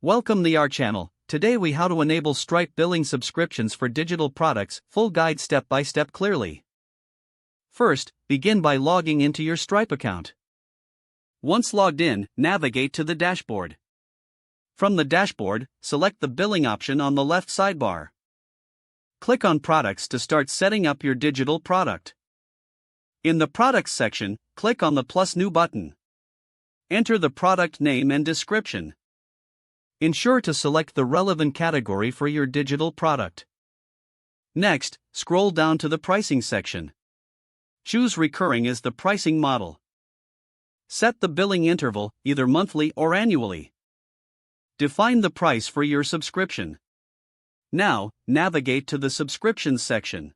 Welcome to our channel. Today we how to enable Stripe billing subscriptions for digital products, full guide step by step clearly. First, begin by logging into your Stripe account. Once logged in, navigate to the dashboard. From the dashboard, select the billing option on the left sidebar. Click on Products to start setting up your digital product. In the Products section, click on the plus new button. Enter the product name and description. Ensure to select the relevant category for your digital product. Next, scroll down to the pricing section. Choose recurring as the pricing model. Set the billing interval, either monthly or annually. Define the price for your subscription. Now, navigate to the subscriptions section.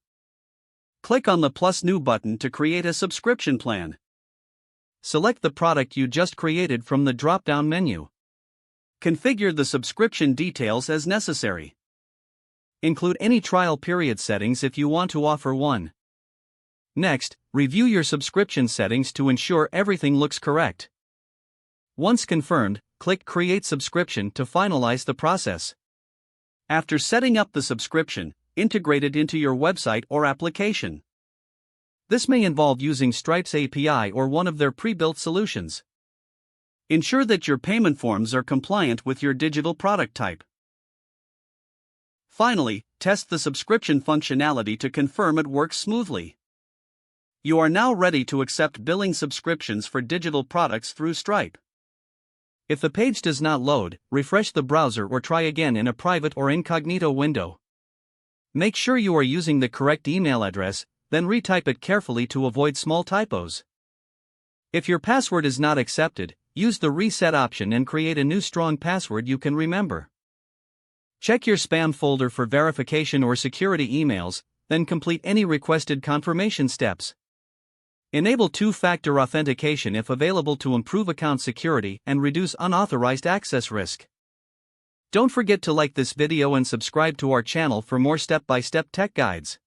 Click on the plus new button to create a subscription plan. Select the product you just created from the drop-down menu. Configure the subscription details as necessary. Include any trial period settings if you want to offer one. Next, review your subscription settings to ensure everything looks correct. Once confirmed, click Create Subscription to finalize the process. After setting up the subscription, integrate it into your website or application. This may involve using Stripe's API or one of their pre-built solutions. Ensure that your payment forms are compliant with your digital product type. Finally, test the subscription functionality to confirm it works smoothly. You are now ready to accept billing subscriptions for digital products through Stripe. If the page does not load, refresh the browser or try again in a private or incognito window. Make sure you are using the correct email address, then retype it carefully to avoid small typos. If your password is not accepted, use the reset option and create a new strong password you can remember. Check your spam folder for verification or security emails, then complete any requested confirmation steps. Enable two-factor authentication if available to improve account security and reduce unauthorized access risk. Don't forget to like this video and subscribe to our channel for more step-by-step tech guides.